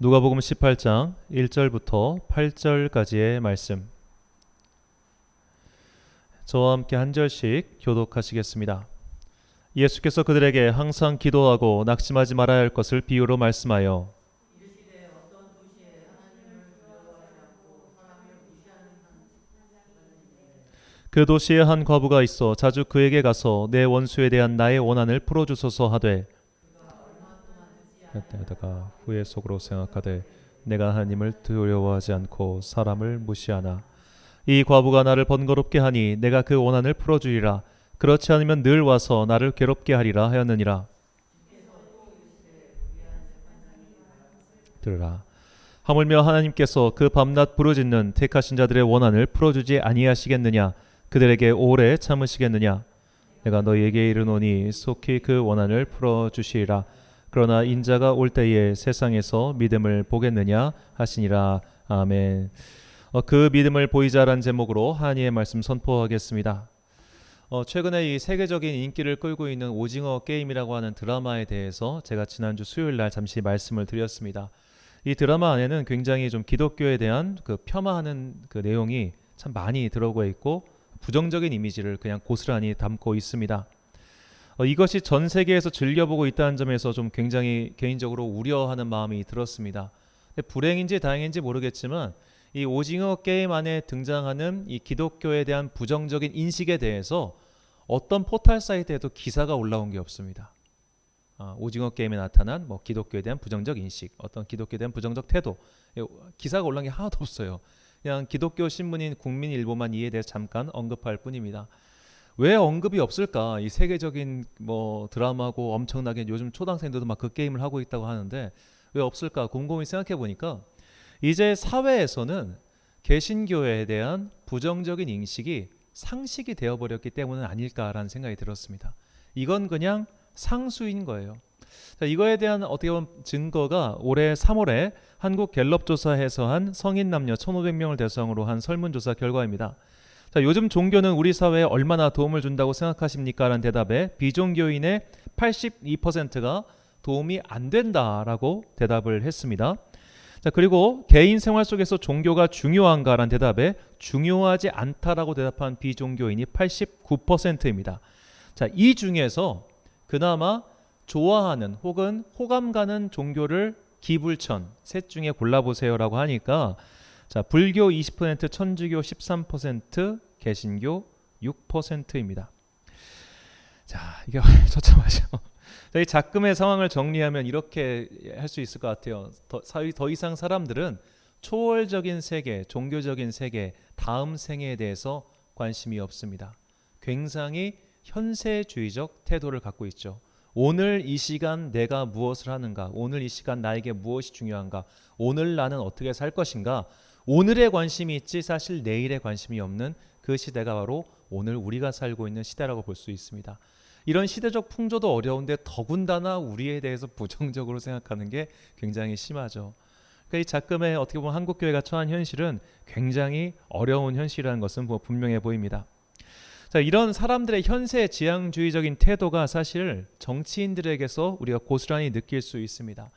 누가복음 18장 1절부터 8절까지의 말씀. 저와 함께 한 절씩 교독하시겠습니다. 예수께서 그들에게 항상 기도하고 낙심하지 말아야 할 것을 비유로 말씀하여 그 도시에 한 과부가 있어 자주 그에게 가서 내 원수에 대한 나의 원한을 풀어주소서 하되 그때다가 후회 속으로 생각하되 내가 하나님을 두려워하지 않고 사람을 무시하나 이 과부가 나를 번거롭게 하니 내가 그 원한을 풀어주리라. 그렇지 않으면 늘 와서 나를 괴롭게 하리라 하였느니라. 들으라. 하물며 하나님께서 그 밤낮 부르짖는 택하신 자들의 원한을 풀어주지 아니하시겠느냐? 그들에게 오래 참으시겠느냐? 내가 너희에게 이르노니 속히 그 원한을 풀어주시리라. 그러나 인자가 올 때에 세상에서 믿음을 보겠느냐 하시니라. 아멘. 그 믿음을 보이자란 제목으로 하나님의 말씀 선포하겠습니다. 최근에 이 세계적인 인기를 끌고 있는 오징어 게임이라고 하는 드라마에 대해서 제가 지난주 수요일 날 잠시 말씀을 드렸습니다. 이 드라마 안에는 굉장히 좀 기독교에 대한 그 폄하하는 그 내용이 참 많이 들어가 있고 부정적인 이미지를 그냥 고스란히 담고 있습니다. 이것이 전 세계에서 즐겨보고 있다는 점에서 좀 굉장히 개인적으로 우려하는 마음이 들었습니다. 근데 불행인지 다행인지 모르겠지만 이 오징어 게임 안에 등장하는 이 기독교에 대한 부정적인 인식에 대해서 어떤 포털 사이트에도 기사가 올라온 게 없습니다. 오징어 게임에 나타난 뭐 기독교에 대한 부정적 인식, 어떤 기독교에 대한 부정적 태도, 기사가 올라온 게 하나도 없어요. 그냥 기독교 신문인 국민일보만 이에 대해서 잠깐 언급할 뿐입니다. 왜 언급이 없을까? 이 세계적인 뭐 드라마고 엄청나게 요즘 초등생들도 막 그 게임을 하고 있다고 하는데 왜 없을까? 곰곰이 생각해 보니까 이제 사회에서는 개신교에 대한 부정적인 인식이 상식이 되어버렸기 때문은 아닐까라는 생각이 들었습니다. 이건 그냥 상수인 거예요. 자, 이거에 대한 어떻게 보면 증거가 올해 3월에 한국 갤럽 조사에서 한 성인 남녀 1,500명을 대상으로 한 설문조사 결과입니다. 자, 요즘 종교는 우리 사회에 얼마나 도움을 준다고 생각하십니까? 라는 대답에 비종교인의 82%가 도움이 안 된다라고 대답을 했습니다. 자, 그리고 개인 생활 속에서 종교가 중요한가? 라는 대답에 중요하지 않다라고 대답한 비종교인이 89%입니다. 자, 이 중에서 그나마 좋아하는 혹은 호감 가는 종교를 기불천 셋 중에 골라보세요라고 하니까 자, 불교 20%, 천주교 13%, 개신교 6%입니다. 자, 이게 처참하죠. 이 작금의 상황을 정리하면 이렇게 할 수 있을 것 같아요. 더 이상 사람들은 초월적인 세계, 종교적인 세계, 다음 생애에 대해서 관심이 없습니다. 굉장히 현세주의적 태도를 갖고 있죠. 오늘 이 시간 내가 무엇을 하는가? 오늘 이 시간 나에게 무엇이 중요한가? 오늘 나는 어떻게 살 것인가? 오늘에 관심이 있지 사실 내일에 관심이 없는 그 시대가 바로 오늘 우리가 살고 있는 시대라고 볼 수 있습니다. 이런 시대적 풍조도 어려운데 더군다나 우리에 대해서 부정적으로 생각하는 게 굉장히 심하죠. 그러니까 이 작금의 어떻게 보면 한국교회가 처한 현실은 굉장히 어려운 현실이라는 것은 분명해 보입니다. 자, 이런 사람들의 현세 지향주의적인 태도가 사실 정치인들에게서 우리가 고스란히 느낄 수 있습니다.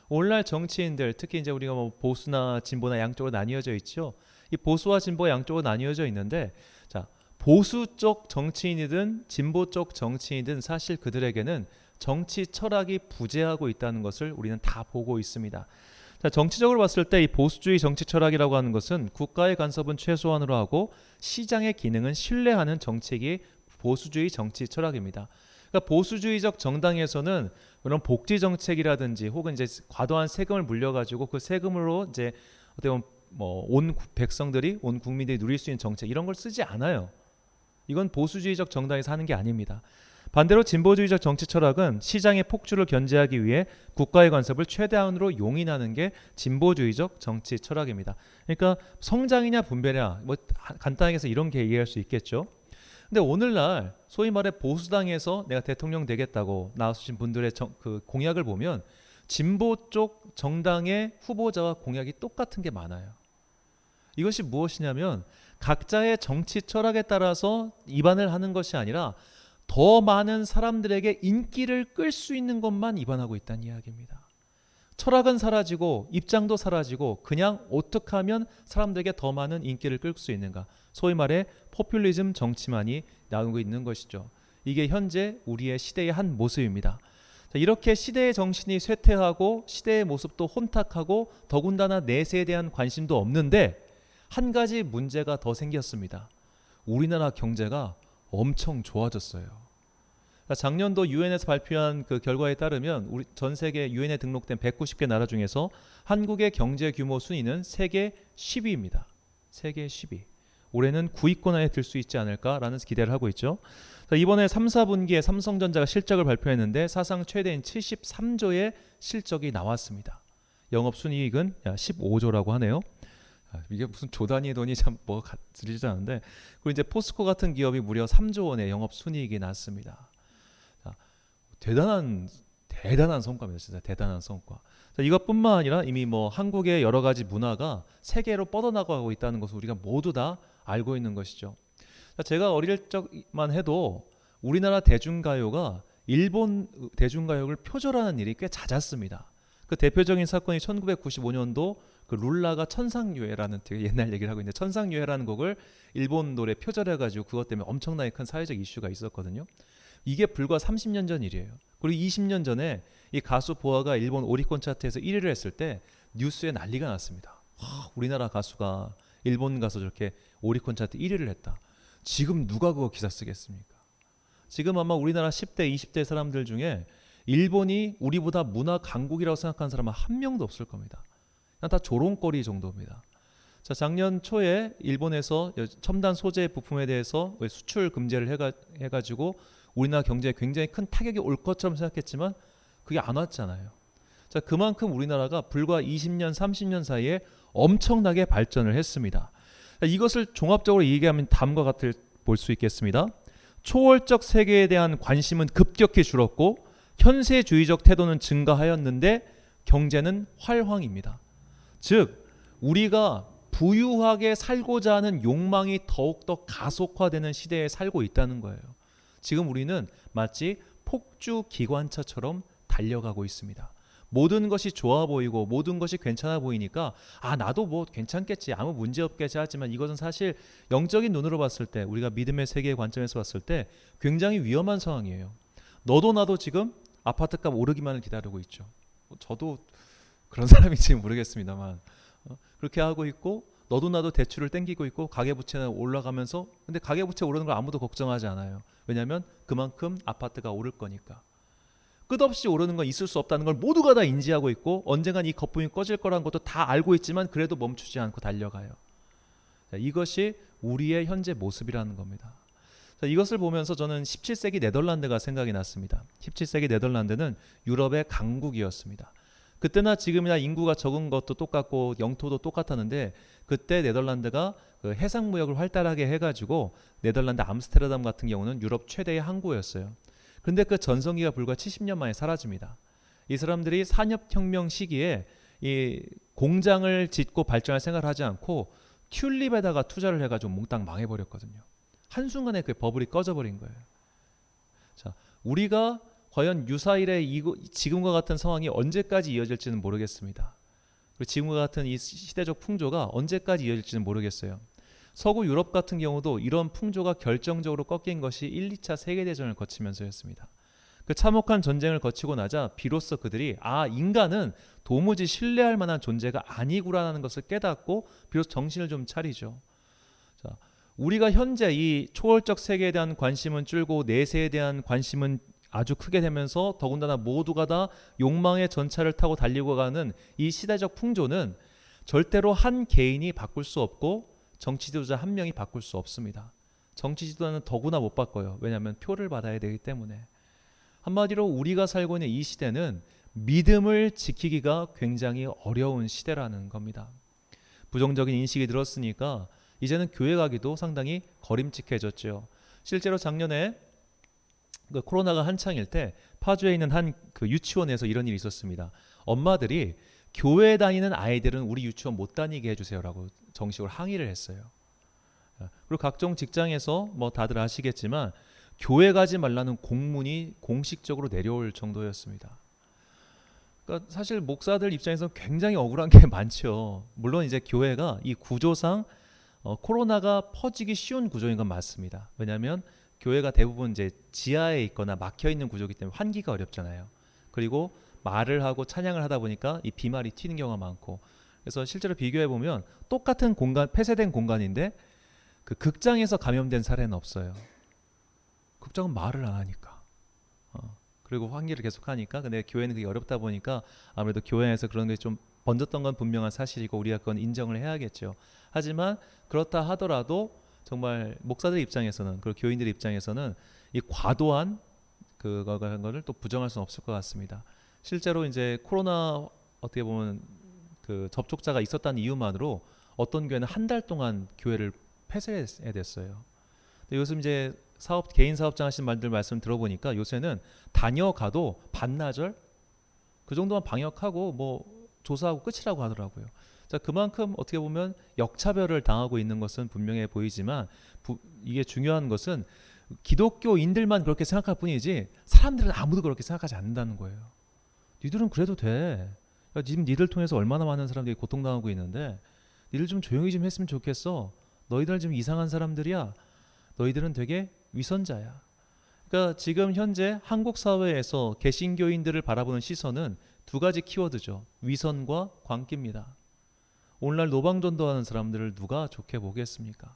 오늘날 정치인들, 특히 이제 우리가 뭐 보수나 진보나 양쪽으로 나뉘어져 있죠. 이 보수와 진보 양쪽으로 나뉘어져 있는데, 자, 보수 쪽 정치인이든 진보 쪽 정치인이든 사실 그들에게는 정치 철학이 부재하고 있다는 것을 우리는 다 보고 있습니다. 자, 정치적으로 봤을 때 이 보수주의 정치 철학이라고 하는 것은 국가의 간섭은 최소한으로 하고 시장의 기능은 신뢰하는 정책이 보수주의 정치 철학입니다. 그러니까 보수주의적 정당에서는 그런 복지 정책이라든지 혹은 이제 과도한 세금을 물려가지고 그 세금으로 이제 어떻게 보면 뭐 온 백성들이 온 국민들이 누릴 수 있는 정책 이런 걸 쓰지 않아요. 이건 보수주의적 정당에서 하는 게 아닙니다. 반대로 진보주의적 정치 철학은 시장의 폭주를 견제하기 위해 국가의 간섭을 최대한으로 용인하는 게 진보주의적 정치 철학입니다. 그러니까 성장이냐 분배냐 뭐 간단하게 해서 이런 게 이해할 수 있겠죠. 근데 오늘날 소위 말해 보수당에서 내가 대통령 되겠다고 나서신 분들의 그 공약을 보면 진보 쪽 정당의 후보자와 공약이 똑같은 게 많아요. 이것이 무엇이냐면 각자의 정치 철학에 따라서 입안을 하는 것이 아니라 더 많은 사람들에게 인기를 끌 수 있는 것만 입안하고 있다는 이야기입니다. 철학은 사라지고 입장도 사라지고 그냥 어떻게 하면 사람들에게 더 많은 인기를 끌 수 있는가. 소위 말해 포퓰리즘 정치만이 나오고 있는 것이죠. 이게 현재 우리의 시대의 한 모습입니다. 자, 이렇게 시대의 정신이 쇠퇴하고 시대의 모습도 혼탁하고 더군다나 내세에 대한 관심도 없는데 한 가지 문제가 더 생겼습니다. 우리나라 경제가 엄청 좋아졌어요. 작년도 유엔에서 발표한 그 결과에 따르면 우리 전 세계 유엔에 등록된 190개 나라 중에서 한국의 경제 규모 순위는 세계 10위입니다. 세계 10위. 올해는 9위권 안에 들 수 있지 않을까라는 기대를 하고 있죠. 이번에 3, 4분기에 삼성전자가 실적을 발표했는데 사상 최대인 73조의 실적이 나왔습니다. 영업순이익은 15조라고 하네요. 이게 무슨 조 단위의 돈이 참 뭐 들리지 않은데, 그리고 이제 포스코 같은 기업이 무려 3조 원의 영업순이익이 났습니다. 대단한 성과입니다. 진짜 대단한 성과. 자, 이것뿐만 아니라 이미 뭐 한국의 여러 가지 문화가 세계로 뻗어나가고 있다는 것을 우리가 모두 다 알고 있는 것이죠. 자, 제가 어릴 적만 해도 우리나라 대중가요가 일본 대중가요를 표절하는 일이 꽤 잦았습니다. 그 대표적인 사건이 1995년도 그 룰라가 천상유해라는 되게 옛날 얘기를 하고 있는데, 천상유해라는 곡을 일본 노래 표절해가지고 그것 때문에 엄청나게 큰 사회적 이슈가 있었거든요. 이게 불과 30년 전 일이에요. 그리고 20년 전에 이 가수 보아가 일본 오리콘 차트에서 1위를 했을 때 뉴스에 난리가 났습니다. 우리나라 가수가 일본 가수 저렇게 오리콘 차트 1위를 했다. 지금 누가 그거 기사 쓰겠습니까? 지금 아마 우리나라 10대, 20대 사람들 중에 일본이 우리보다 문화 강국이라고 생각하는 사람은 한 명도 없을 겁니다. 그냥 다 조롱거리 정도입니다. 자, 작년 초에 일본에서 첨단 소재 부품에 대해서 수출 금지를 해가지고 우리나라 경제에 굉장히 큰 타격이 올 것처럼 생각했지만 그게 안 왔잖아요. 자, 그만큼 우리나라가 불과 20년, 30년 사이에 엄청나게 발전을 했습니다. 자, 이것을 종합적으로 얘기하면 다음과 같을 볼 수 있겠습니다. 초월적 세계에 대한 관심은 급격히 줄었고 현세주의적 태도는 증가하였는데 경제는 활황입니다. 즉 우리가 부유하게 살고자 하는 욕망이 더욱더 가속화되는 시대에 살고 있다는 거예요. 지금 우리는 마치 폭주 기관차처럼 달려가고 있습니다. 모든 것이 좋아 보이고 모든 것이 괜찮아 보이니까 나도 뭐 괜찮겠지, 아무 문제 없겠지 하지만 이것은 사실 영적인 눈으로 봤을 때, 우리가 믿음의 세계의 관점에서 봤을 때 굉장히 위험한 상황이에요. 너도 나도 지금 아파트값 오르기만을 기다리고 있죠. 저도 그런 사람인지 모르겠습니다만 그렇게 하고 있고, 너도 나도 대출을 땡기고 있고 가계부채는 올라가면서, 근데 가계부채 오르는 걸 아무도 걱정하지 않아요. 왜냐하면 그만큼 아파트가 오를 거니까. 끝없이 오르는 건 있을 수 없다는 걸 모두가 다 인지하고 있고 언젠간 이 거품이 꺼질 거라는 것도 다 알고 있지만 그래도 멈추지 않고 달려가요. 자, 이것이 우리의 현재 모습이라는 겁니다. 자, 이것을 보면서 저는 17세기 네덜란드가 생각이 났습니다. 17세기 네덜란드는 유럽의 강국이었습니다. 그때나 지금이나 인구가 적은 것도 똑같고 영토도 똑같았는데 그때 네덜란드가 그 해상무역을 활달하게 해가지고 네덜란드 암스테르담 같은 경우는 유럽 최대의 항구였어요. 그런데 그 전성기가 불과 70년 만에 사라집니다. 이 사람들이 산업혁명 시기에 이 공장을 짓고 발전할 생각을 하지 않고 튤립에다가 투자를 해가지고 몽땅 망해버렸거든요. 한순간에 그 버블이 꺼져버린 거예요. 자, 우리가 과연 유사일의 지금과 같은 상황이 언제까지 이어질지는 모르겠습니다. 그리고 지금과 같은 이 시대적 풍조가 언제까지 이어질지는 모르겠어요. 서구 유럽 같은 경우도 이런 풍조가 결정적으로 꺾인 것이 1, 2차 세계대전을 거치면서였습니다. 그 참혹한 전쟁을 거치고 나자 비로소 그들이 인간은 도무지 신뢰할 만한 존재가 아니구라는 것을 깨닫고 비로소 정신을 좀 차리죠. 자, 우리가 현재 이 초월적 세계에 대한 관심은 줄고 내세에 대한 관심은 아주 크게 되면서 더군다나 모두가 다 욕망의 전차를 타고 달리고 가는 이 시대적 풍조는 절대로 한 개인이 바꿀 수 없고 정치 지도자 한 명이 바꿀 수 없습니다. 정치 지도자는 더구나 못 바꿔요. 왜냐하면 표를 받아야 되기 때문에. 한마디로 우리가 살고 있는 이 시대는 믿음을 지키기가 굉장히 어려운 시대라는 겁니다. 부정적인 인식이 들었으니까 이제는 교회 가기도 상당히 거림직해졌죠. 실제로 작년에 그 코로나가 한창일 때 파주에 있는 한 그 유치원에서 이런 일이 있었습니다. 엄마들이 교회 다니는 아이들은 우리 유치원 못 다니게 해주세요라고 정식으로 항의를 했어요. 그리고 각종 직장에서 뭐 다들 아시겠지만 교회 가지 말라는 공문이 공식적으로 내려올 정도였습니다. 그러니까 사실 목사들 입장에서 굉장히 억울한 게 많죠. 물론 이제 교회가 이 구조상 코로나가 퍼지기 쉬운 구조인 건 맞습니다. 왜냐하면 교회가 대부분 이제 지하에 있거나 막혀 있는 구조이기 때문에 환기가 어렵잖아요. 그리고 말을 하고 찬양을 하다 보니까 이 비말이 튀는 경우가 많고, 그래서 실제로 비교해 보면 똑같은 공간, 폐쇄된 공간인데 그 극장에서 감염된 사례는 없어요. 극장은 말을 안 하니까. 그리고 환기를 계속 하니까. 근데 교회는 그게 어렵다 보니까 아무래도 교회에서 그런 게 좀 번졌던 건 분명한 사실이고 우리가 그건 인정을 해야겠죠. 하지만 그렇다 하더라도 정말 목사들 입장에서는, 그리고 교인들 입장에서는 이 과도한 그거를 또 부정할 수는 없을 것 같습니다. 실제로 이제 코로나 어떻게 보면 그 접촉자가 있었다는 이유만으로 어떤 교회는 한 달 동안 교회를 폐쇄해야 됐어요. 근데 요즘 이제 개인 사업장 하시는 분들 말씀 들어보니까 요새는 다녀가도 반나절 그 정도만 방역하고 뭐 조사하고 끝이라고 하더라고요. 자, 그만큼 어떻게 보면 역차별을 당하고 있는 것은 분명해 보이지만 이게 중요한 것은 기독교인들만 그렇게 생각할 뿐이지 사람들은 아무도 그렇게 생각하지 않는다는 거예요. 니들은 그래도 돼. 야, 지금 니들 통해서 얼마나 많은 사람들이 고통당하고 있는데 니들 좀 조용히 좀 했으면 좋겠어. 너희들 좀 이상한 사람들이야. 너희들은 되게 위선자야. 그러니까 지금 현재 한국 사회에서 개신교인들을 바라보는 시선은 두 가지 키워드죠. 위선과 광기입니다. 오늘날 노방전도하는 사람들을 누가 좋게 보겠습니까?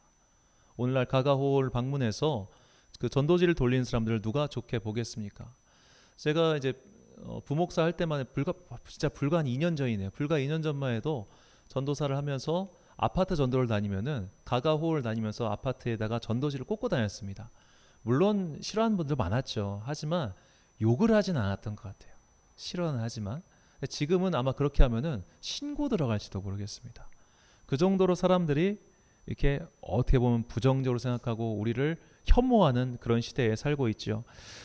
오늘날 가가호를 방문해서 그 전도지를 돌리는 사람들을 누가 좋게 보겠습니까? 제가 이제 부목사 할 때만 진짜 불과 한 2년 전이네요. 불과 2년 전만 해도 전도사를 하면서 아파트 전도를 다니면은 가가호를 다니면서 아파트에다가 전도지를 꽂고 다녔습니다. 물론 싫어하는 분들 많았죠. 하지만 욕을 하진 않았던 것 같아요. 싫어는 하지만 지금은 아마 그렇게 하면은 신고 들어갈지도 모르겠습니다. 그 정도로 사람들이 이렇게 어떻게 보면 부정적으로 생각하고 우리를 혐오하는 그런 시대에 살고 있죠.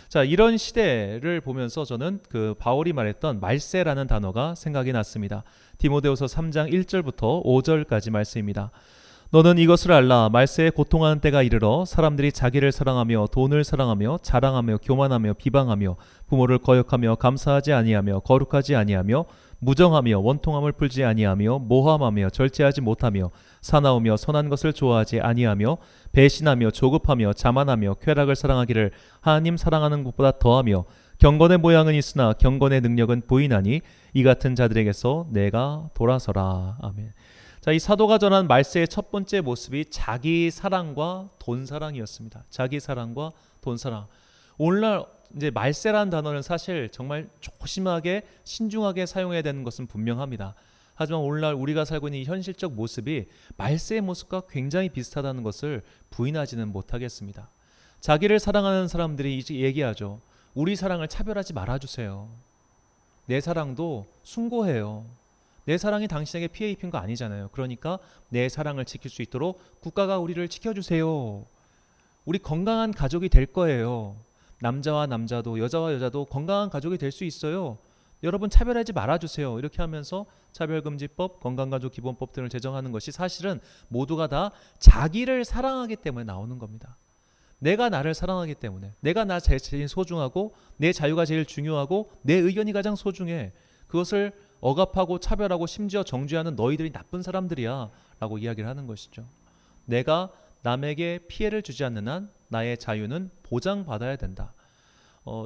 자, 이런 시대를 보면서 저는 그 바울이 말했던 말세라는 단어가 생각이 났습니다. 디모데후서 3장 1절부터 5절까지 말씀입니다. 너는 이것을 알라. 말세에 고통하는 때가 이르러 사람들이 자기를 사랑하며 돈을 사랑하며 자랑하며 교만하며 비방하며 부모를 거역하며 감사하지 아니하며 거룩하지 아니하며 무정하며 원통함을 풀지 아니하며 모함하며 절제하지 못하며 사나우며 선한 것을 좋아하지 아니하며 배신하며 조급하며 자만하며 쾌락을 사랑하기를 하나님 사랑하는 것보다 더하며 경건의 모양은 있으나 경건의 능력은 부인하니 이 같은 자들에게서 내가 돌아서라. 아멘. 자, 이 사도가 전한 말세의 첫 번째 모습이 자기 사랑과 돈 사랑이었습니다. 자기 사랑과 돈 사랑. 오늘날 이제 말세라는 단어는 사실 정말 조심하게 신중하게 사용해야 되는 것은 분명합니다. 하지만 오늘날 우리가 살고 있는 이 현실적 모습이 말세의 모습과 굉장히 비슷하다는 것을 부인하지는 못하겠습니다. 자기를 사랑하는 사람들이 이제 얘기하죠. 우리 사랑을 차별하지 말아주세요. 내 사랑도 숭고해요. 내 사랑이 당신에게 피해 입힌 거 아니잖아요. 그러니까 내 사랑을 지킬 수 있도록 국가가 우리를 지켜주세요. 우리 건강한 가족이 될 거예요. 남자와 남자도 여자와 여자도 건강한 가족이 될 수 있어요. 여러분 차별하지 말아주세요. 이렇게 하면서 차별금지법, 건강가족기본법 등을 제정하는 것이 사실은 모두가 다 자기를 사랑하기 때문에 나오는 겁니다. 내가 나를 사랑하기 때문에, 내가 나 제일 소중하고 내 자유가 제일 중요하고 내 의견이 가장 소중해. 그것을 억압하고 차별하고 심지어 정죄하는 너희들이 나쁜 사람들이야 라고 이야기를 하는 것이죠. 내가 남에게 피해를 주지 않는 한 나의 자유는 보장받아야 된다.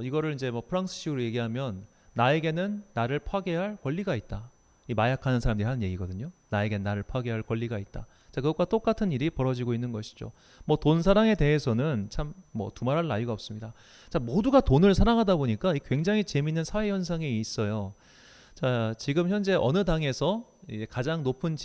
이거를 이제 뭐 프랑스식으로 얘기하면 나에게는 나를 파괴할 권리가 있다. 이 마약하는 사람들이 하는 얘기거든요. 나에겐 나를 파괴할 권리가 있다. 자, 그것과 똑같은 일이 벌어지고 있는 것이죠. 뭐 돈 사랑에 대해서는 참 뭐 두말할 나위가 없습니다. 자, 모두가 돈을 사랑하다 보니까 굉장히 재미있는 사회 현상이 있어요. 자, 지금 현재 어느 당에서 가장 높은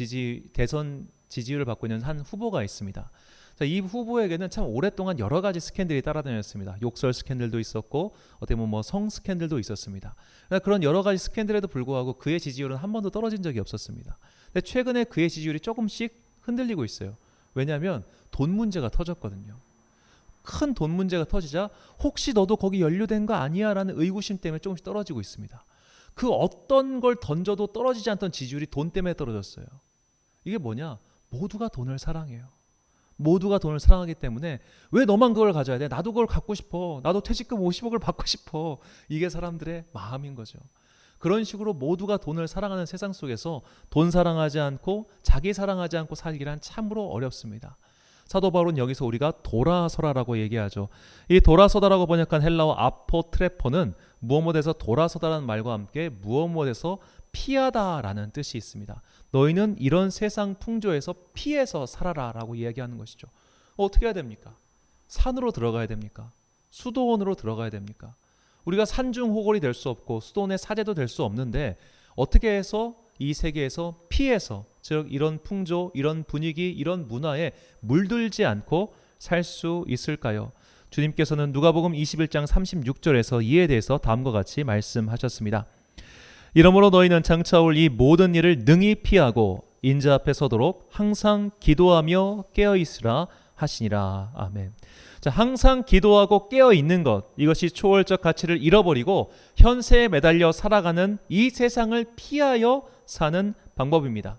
대선 지지율을 받고 있는 한 후보가 있습니다. 자, 이 후보에게는 참 오랫동안 여러 가지 스캔들이 따라다녔습니다. 욕설 스캔들도 있었고 어떻게 보면 뭐 성 스캔들도 있었습니다. 그런 여러 가지 스캔들에도 불구하고 그의 지지율은 한 번도 떨어진 적이 없었습니다. 근데 최근에 그의 지지율이 조금씩 흔들리고 있어요. 왜냐하면 돈 문제가 터졌거든요. 큰 돈 문제가 터지자 혹시 너도 거기 연루된 거 아니야? 라는 의구심 때문에 조금씩 떨어지고 있습니다. 그 어떤 걸 던져도 떨어지지 않던 지지율이 돈 때문에 떨어졌어요. 이게 뭐냐? 모두가 돈을 사랑해요. 모두가 돈을 사랑하기 때문에 왜 너만 그걸 가져야 돼? 나도 그걸 갖고 싶어. 나도 퇴직금 50억을 받고 싶어. 이게 사람들의 마음인 거죠. 그런 식으로 모두가 돈을 사랑하는 세상 속에서 돈 사랑하지 않고 자기 사랑하지 않고 살기란 참으로 어렵습니다. 사도 바울은 여기서 우리가 돌아서라라고 얘기하죠. 이 돌아서다라고 번역한 헬라어 아포트레포는 무엇무엇에서 돌아서다라는 말과 함께 무엇무엇에서 피하다라는 뜻이 있습니다. 너희는 이런 세상 풍조에서 피해서 살아라라고 이야기하는 것이죠. 어떻게 해야 됩니까? 산으로 들어가야 됩니까? 수도원으로 들어가야 됩니까? 우리가 산중호걸이 될 수 없고 수도원의 사제도 될 수 없는데 어떻게 해서 이 세계에서 피해서, 즉 이런 풍조, 이런 분위기, 이런 문화에 물들지 않고 살 수 있을까요? 주님께서는 누가복음 21장 36절에서 이에 대해서 다음과 같이 말씀하셨습니다. 이러므로 너희는 장차 올 이 모든 일을 능히 피하고 인자 앞에 서도록 항상 기도하며 깨어있으라 하시니라. 아멘. 자, 항상 기도하고 깨어있는 것, 이것이 초월적 가치를 잃어버리고 현세에 매달려 살아가는 이 세상을 피하여 사는 방법입니다.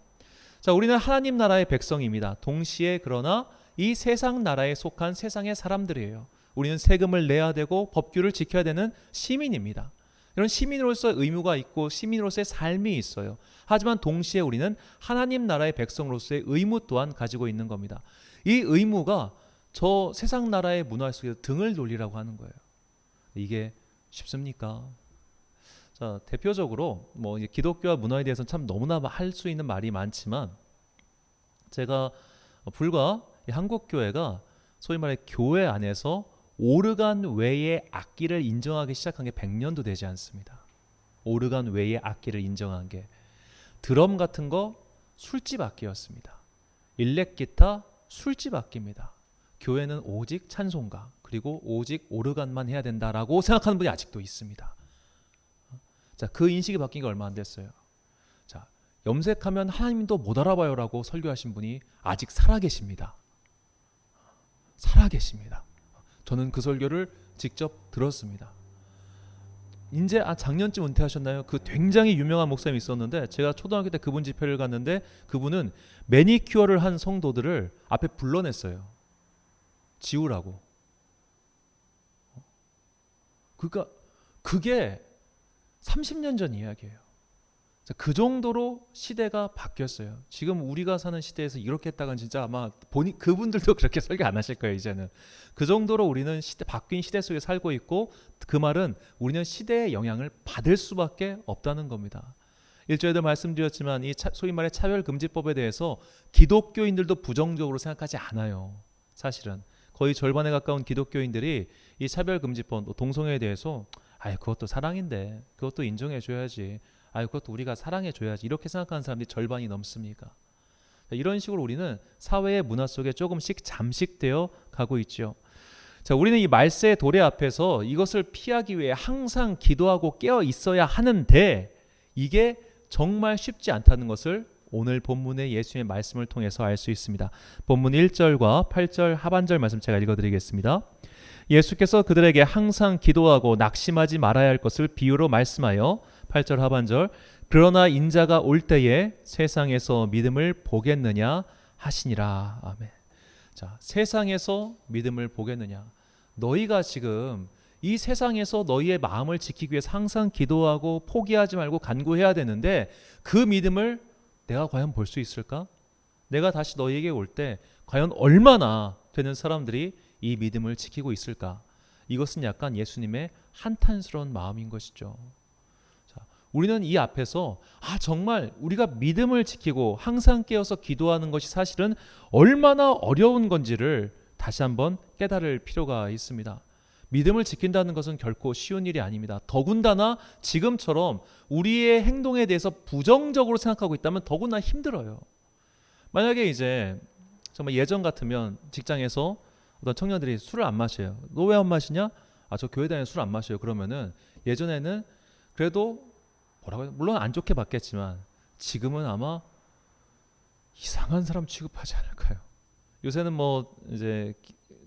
자, 우리는 하나님 나라의 백성입니다. 동시에 그러나 이 세상 나라에 속한 세상의 사람들이에요. 우리는 세금을 내야 되고 법규를 지켜야 되는 시민입니다. 이런 시민으로서의 의무가 있고 시민으로서의 삶이 있어요. 하지만 동시에 우리는 하나님 나라의 백성으로서의 의무 또한 가지고 있는 겁니다. 이 의무가 저 세상 나라의 문화 속에서 등을 돌리라고 하는 거예요. 이게 쉽습니까? 자, 대표적으로 뭐 기독교와 문화에 대해서는 참 너무나 할 수 있는 말이 많지만 제가 불과 한국 교회가 소위 말해 교회 안에서 오르간 외의 악기를 인정하기 시작한 게 100년도 되지 않습니다. 오르간 외의 악기를 인정한 게 드럼 같은 거 술집 악기였습니다. 일렉 기타 술집 악기입니다. 교회는 오직 찬송가 그리고 오직 오르간만 해야 된다라고 생각하는 분이 아직도 있습니다. 자, 그 인식이 바뀐 게 얼마 안 됐어요. 자, 염색하면 하나님도 못 알아봐요라고 설교하신 분이 아직 살아계십니다. 살아계십니다. 저는 그 설교를 직접 들었습니다. 이제 작년쯤 은퇴하셨나요? 그 굉장히 유명한 목사님이 있었는데 제가 초등학교 때 그분 집회를 갔는데 그분은 매니큐어를 한 성도들을 앞에 불러냈어요. 지우라고. 그러니까 그게 30년 전 이야기예요. 그 정도로 시대가 바뀌었어요. 지금 우리가 사는 시대에서 이렇게 했다간 진짜 아마 그분들도 그렇게 설교 안 하실 거예요. 이제는 그 정도로 우리는 바뀐 시대 속에 살고 있고 그 말은 우리는 시대의 영향을 받을 수밖에 없다는 겁니다. 일전에도 말씀드렸지만 이 소위 말해 차별금지법에 대해서 기독교인들도 부정적으로 생각하지 않아요. 사실은 거의 절반에 가까운 기독교인들이 이 차별금지법, 동성애에 대해서 그것도 사랑인데 그것도 인정해줘야지. 그것도 우리가 사랑해줘야지. 이렇게 생각하는 사람들이 절반이 넘습니까? 이런 식으로 우리는 사회의 문화 속에 조금씩 잠식되어 가고 있죠. 자, 우리는 이 말세의 도래 앞에서 이것을 피하기 위해 항상 기도하고 깨어 있어야 하는데 이게 정말 쉽지 않다는 것을 오늘 본문의 예수님의 말씀을 통해서 알 수 있습니다. 본문 1절과 8절 하반절 말씀 제가 읽어드리겠습니다. 예수께서 그들에게 항상 기도하고 낙심하지 말아야 할 것을 비유로 말씀하여 8절 하반절 그러나 인자가 올 때에 세상에서 믿음을 보겠느냐 하시니라. 아멘. 자, 세상에서 믿음을 보겠느냐. 너희가 지금 이 세상에서 너희의 마음을 지키기 위해서 항상 기도하고 포기하지 말고 간구해야 되는데 그 믿음을 내가 과연 볼 수 있을까? 내가 다시 너희에게 올 때 과연 얼마나 되는 사람들이 이 믿음을 지키고 있을까? 이것은 약간 예수님의 한탄스러운 마음인 것이죠. 자, 우리는 이 앞에서 정말 우리가 믿음을 지키고 항상 깨어서 기도하는 것이 사실은 얼마나 어려운 건지를 다시 한번 깨달을 필요가 있습니다. 믿음을 지킨다는 것은 결코 쉬운 일이 아닙니다. 더군다나 지금처럼 우리의 행동에 대해서 부정적으로 생각하고 있다면 더구나 힘들어요. 만약에 이제 정말 예전 같으면 직장에서 어떤 청년들이 술을 안 마셔요. 너 왜 안 마시냐? 저 교회 다니는 술 안 마셔요. 그러면은 예전에는 그래도 뭐라고 해요? 물론 안 좋게 봤겠지만 지금은 아마 이상한 사람 취급하지 않을까요? 요새는 뭐 이제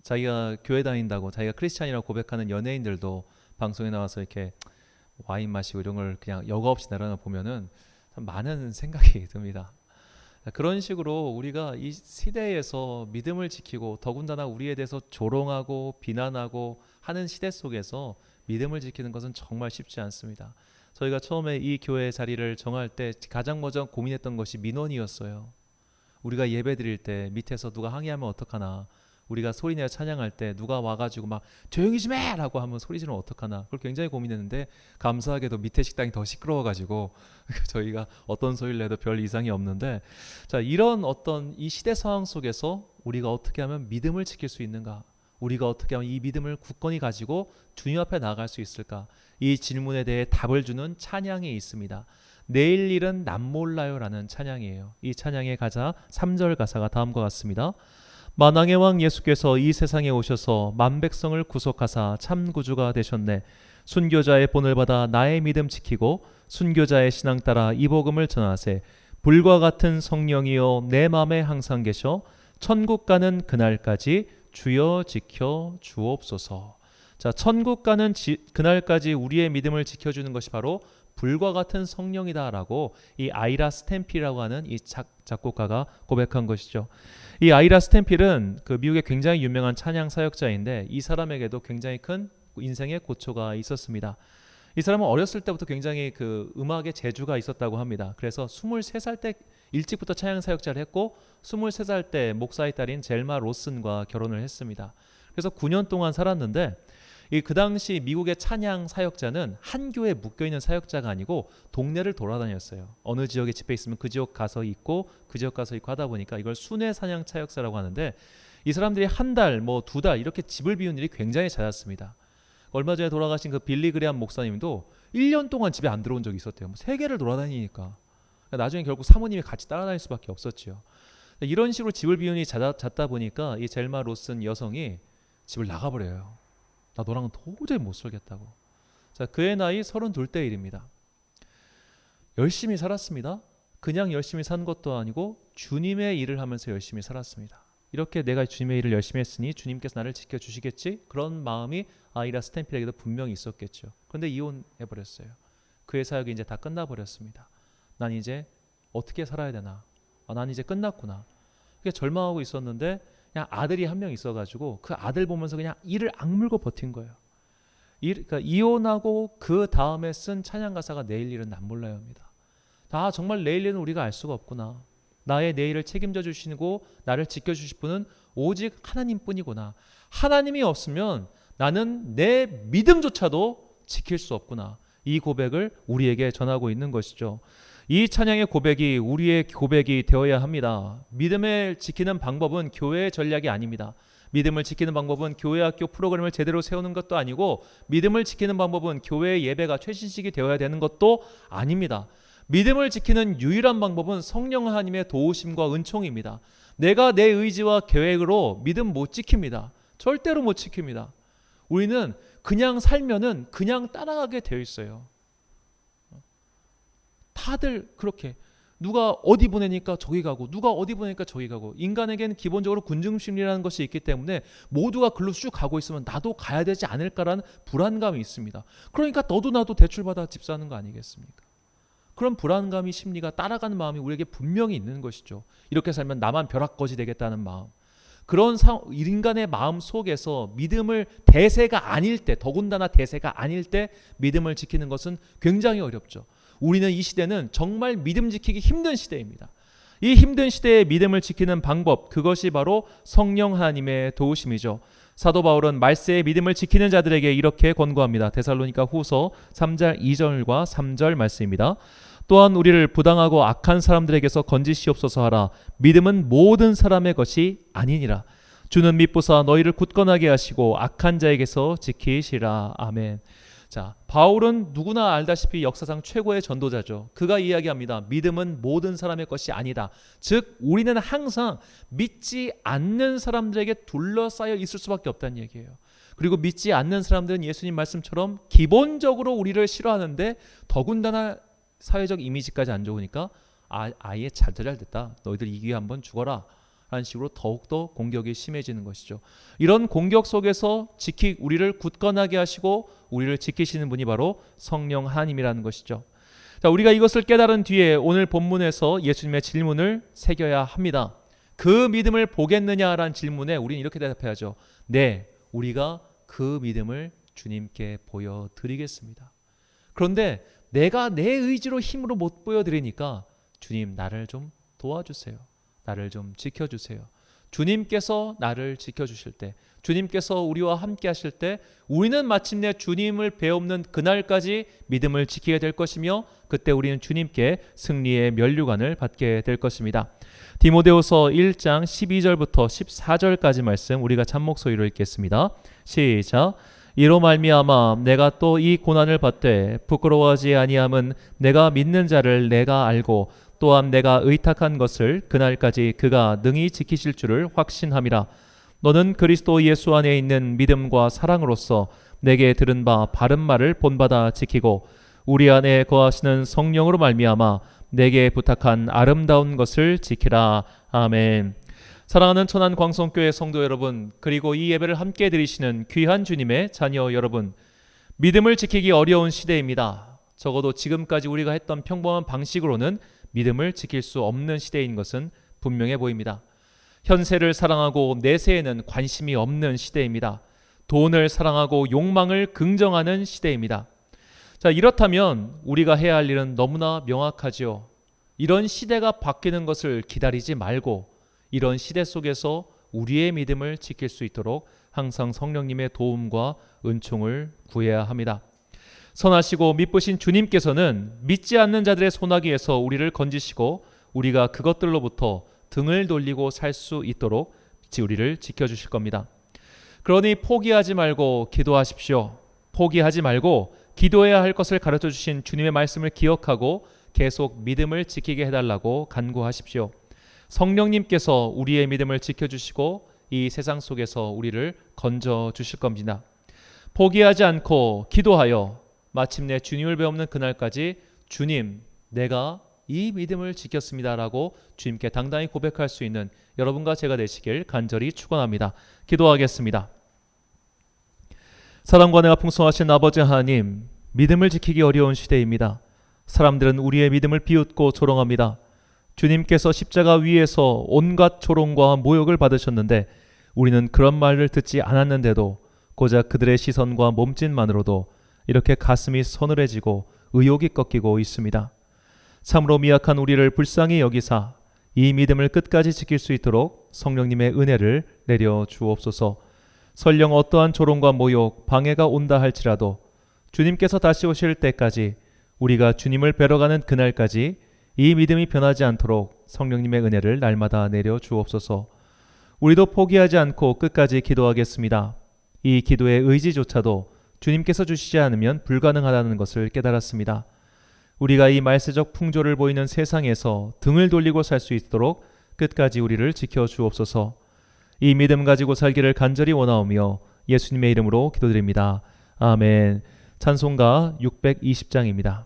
자기가 교회 다닌다고 자기가 크리스찬이라고 고백하는 연예인들도 방송에 나와서 이렇게 와인 마시고 이런 걸 그냥 여과 없이 내려놓아 보면은 참 많은 생각이 듭니다. 그런 식으로 우리가 이 시대에서 믿음을 지키고 더군다나 우리에 대해서 조롱하고 비난하고 하는 시대 속에서 믿음을 지키는 것은 정말 쉽지 않습니다. 저희가 처음에 이 교회 자리를 정할 때 가장 먼저 고민했던 것이 민원이었어요. 우리가 예배 드릴 때 밑에서 누가 항의하면 어떡하나, 우리가 소리내어 찬양할 때 누가 와가지고 막 조용히 좀 해! 라고 하면 소리 지르면 어떡하나, 그걸 굉장히 고민했는데 감사하게도 밑에 식당이 더 시끄러워가지고 저희가 어떤 소리를 내도 별 이상이 없는데, 자, 이런 어떤 이 시대 상황 속에서 우리가 어떻게 하면 믿음을 지킬 수 있는가, 우리가 어떻게 하면 이 믿음을 굳건히 가지고 주님 앞에 나아갈 수 있을까, 이 질문에 대해 답을 주는 찬양이 있습니다. 내일 일은 남 몰라요 라는 찬양이에요. 이 찬양의 가사 3절 가사가 다음과 같습니다. 만왕의 왕 예수께서 이 세상에 오셔서 만백성을 구속하사 참 구주가 되셨네. 순교자의 본을 받아 나의 믿음 지키고 순교자의 신앙 따라 이 복음을 전하세. 불과 같은 성령이여 내 맘에 항상 계셔 천국 가는 그날까지 주여 지켜 주옵소서. 자, 천국 가는 그날까지 우리의 믿음을 지켜주는 것이 바로 불과 같은 성령이다라고 이 아이라 스탬필이라고 하는 이 작곡가가 고백한 것이죠. 이 아이라 스탬필은 그 미국의 굉장히 유명한 찬양 사역자인데, 이 사람에게도 굉장히 큰 인생의 고초가 있었습니다. 이 사람은 어렸을 때부터 굉장히 그 음악의 재주가 있었다고 합니다. 그래서 23살 때 일찍부터 찬양 사역자를 했고 23살 때 목사의 딸인 젤마 로슨과 결혼을 했습니다. 그래서 9년 동안 살았는데, 그 당시 미국의 찬양 사역자는 한 교회에 묶여있는 사역자가 아니고 동네를 돌아다녔어요. 어느 지역에 집회 있으면 그 지역 가서 있고 그 지역 가서 있고 하다 보니까 이걸 순회 찬양 사역자라고 하는데, 이 사람들이 한 달, 뭐 2달 이렇게 집을 비운 일이 굉장히 잦았습니다. 얼마 전에 돌아가신 그 빌리 그레함 목사님도 1년 동안 집에 안 들어온 적이 있었대요. 뭐 세계를 돌아다니니까. 나중에 결국 사모님이 같이 따라다닐 수밖에 없었죠. 이런 식으로 집을 비우니 잦다 보니까 이 젤마 로슨 여성이 집을 나가버려요. 나 너랑은 도저히 못 살겠다고. 자, 그의 나이 32대 일입니다. 열심히 살았습니다. 그냥 열심히 산 것도 아니고 주님의 일을 하면서 열심히 살았습니다. 이렇게 내가 주님의 일을 열심히 했으니 주님께서 나를 지켜주시겠지, 그런 마음이 아이라 스탬필에게도 분명히 있었겠죠. 그런데 이혼해버렸어요. 그의 사역이 이제 다 끝나버렸습니다. 난 이제 어떻게 살아야 되나, 난 이제 끝났구나, 그게 절망하고 있었는데, 그냥 아들이 한 명 있어가지고 그 아들 보면서 그냥 이를 악물고 버틴 거예요. 그러니까 이혼하고 그 다음에 쓴 찬양 가사가 내일 일은 남 몰라요입니다. 정말 내일 일은 우리가 알 수가 없구나. 나의 내일을 책임져 주시고 나를 지켜주실 분은 오직 하나님뿐이구나. 하나님이 없으면 나는 내 믿음조차도 지킬 수 없구나. 이 고백을 우리에게 전하고 있는 것이죠. 이 찬양의 고백이 우리의 고백이 되어야 합니다. 믿음을 지키는 방법은 교회의 전략이 아닙니다. 믿음을 지키는 방법은 교회 학교 프로그램을 제대로 세우는 것도 아니고, 믿음을 지키는 방법은 교회 예배가 최신식이 되어야 되는 것도 아닙니다. 믿음을 지키는 유일한 방법은 성령 하나님의 도우심과 은총입니다. 내가 내 의지와 계획으로 믿음 못 지킵니다. 절대로 못 지킵니다. 우리는 그냥 살면은 그냥 따라가게 되어 있어요. 다들 그렇게 누가 어디 보내니까 저기 가고, 누가 어디 보내니까 저기 가고. 인간에게는 기본적으로 군중심리라는 것이 있기 때문에 모두가 글로 쭉 가고 있으면 나도 가야 되지 않을까라는 불안감이 있습니다. 그러니까 너도 나도 대출받아 집 사는 거 아니겠습니까? 그런 불안감이, 심리가, 따라가는 마음이 우리에게 분명히 있는 것이죠. 이렇게 살면 나만 벼락거지 되겠다는 마음. 그런 인간의 마음 속에서 믿음을 대세가 아닐 때, 더군다나 대세가 아닐 때 믿음을 지키는 것은 굉장히 어렵죠. 우리는 이 시대는 정말 믿음 지키기 힘든 시대입니다. 이 힘든 시대에 믿음을 지키는 방법, 그것이 바로 성령 하나님의 도우심이죠. 사도 바울은 말세의 믿음을 지키는 자들에게 이렇게 권고합니다. 데살로니가 후서 3장 2절과 3절 말씀입니다. 또한 우리를 부당하고 악한 사람들에게서 건지시옵소서 하라. 믿음은 모든 사람의 것이 아니니라. 주는 믿보사 너희를 굳건하게 하시고 악한 자에게서 지키시라. 아멘. 자, 바울은 누구나 알다시피 역사상 최고의 전도자죠. 그가 이야기합니다. 믿음은 모든 사람의 것이 아니다. 즉 우리는 항상 믿지 않는 사람들에게 둘러싸여 있을 수밖에 없다는 얘기예요. 그리고 믿지 않는 사람들은 예수님 말씀처럼 기본적으로 우리를 싫어하는데, 더군다나 사회적 이미지까지 안 좋으니까 아예 잘 됐다. 너희들 이 기회에 한번 죽어라. 라는 식으로 더욱더 공격이 심해지는 것이죠. 이런 공격 속에서 우리를 굳건하게 하시고 우리를 지키시는 분이 바로 성령 하나님이라는 것이죠. 자, 우리가 이것을 깨달은 뒤에 오늘 본문에서 예수님의 질문을 새겨야 합니다. 그 믿음을 보겠느냐라는 질문에 우리는 이렇게 대답해야죠. 네, 우리가 그 믿음을 주님께 보여드리겠습니다. 그런데 내가 내 의지로 힘으로 못 보여드리니까 주님 나를 좀 도와주세요. 나를 좀 지켜주세요. 주님께서 나를 지켜주실 때, 주님께서 우리와 함께 하실 때 우리는 마침내 주님을 배움는 그날까지 믿음을 지키게 될 것이며, 그때 우리는 주님께 승리의 면류관을 받게 될 것입니다. 디모데후서 1장 12절부터 14절까지 말씀 우리가 잠목소리로 읽겠습니다. 시작. 이로 말미암아 내가 또 이 고난을 받되 부끄러워하지 아니함은 내가 믿는 자를 내가 알고 또한 내가 의탁한 것을 그날까지 그가 능히 지키실 줄을 확신함이라. 너는 그리스도 예수 안에 있는 믿음과 사랑으로서 내게 들은 바 바른 말을 본받아 지키고 우리 안에 거하시는 성령으로 말미암아 내게 부탁한 아름다운 것을 지키라. 아멘. 사랑하는 천안 광성교회 성도 여러분, 그리고 이 예배를 함께 드리시는 귀한 주님의 자녀 여러분, 믿음을 지키기 어려운 시대입니다. 적어도 지금까지 우리가 했던 평범한 방식으로는 믿음을 지킬 수 없는 시대인 것은 분명해 보입니다. 현세를 사랑하고 내세에는 관심이 없는 시대입니다. 돈을 사랑하고 욕망을 긍정하는 시대입니다. 자, 이렇다면 우리가 해야 할 일은 너무나 명확하지요. 이런 시대가 바뀌는 것을 기다리지 말고 이런 시대 속에서 우리의 믿음을 지킬 수 있도록 항상 성령님의 도움과 은총을 구해야 합니다. 선하시고 미쁘신 주님께서는 믿지 않는 자들의 소나기에서 우리를 건지시고 우리가 그것들로부터 등을 돌리고 살 수 있도록 우리를 지켜주실 겁니다. 그러니 포기하지 말고 기도하십시오. 포기하지 말고 기도해야 할 것을 가르쳐 주신 주님의 말씀을 기억하고 계속 믿음을 지키게 해달라고 간구하십시오. 성령님께서 우리의 믿음을 지켜주시고 이 세상 속에서 우리를 건져주실 겁니다. 포기하지 않고 기도하여 마침내 주님을 배우는 그날까지 주님, 내가 이 믿음을 지켰습니다라고 주님께 당당히 고백할 수 있는 여러분과 제가 되시길 간절히 축원합니다. 기도하겠습니다. 사랑과 은혜가 풍성하신 아버지 하나님, 믿음을 지키기 어려운 시대입니다. 사람들은 우리의 믿음을 비웃고 조롱합니다. 주님께서 십자가 위에서 온갖 조롱과 모욕을 받으셨는데 우리는 그런 말을 듣지 않았는데도 고작 그들의 시선과 몸짓만으로도 이렇게 가슴이 서늘해지고 의욕이 꺾이고 있습니다. 참으로 미약한 우리를 불쌍히 여기사 이 믿음을 끝까지 지킬 수 있도록 성령님의 은혜를 내려 주옵소서. 설령 어떠한 조롱과 모욕, 방해가 온다 할지라도 주님께서 다시 오실 때까지 우리가 주님을 뵈러 가는 그날까지 이 믿음이 변하지 않도록 성령님의 은혜를 날마다 내려 주옵소서. 우리도 포기하지 않고 끝까지 기도하겠습니다. 이 기도의 의지조차도 주님께서 주시지 않으면 불가능하다는 것을 깨달았습니다. 우리가 이 말세적 풍조를 보이는 세상에서 등을 돌리고 살 수 있도록 끝까지 우리를 지켜 주옵소서. 이 믿음 가지고 살기를 간절히 원하오며 예수님의 이름으로 기도드립니다. 아멘. 찬송가 620장입니다.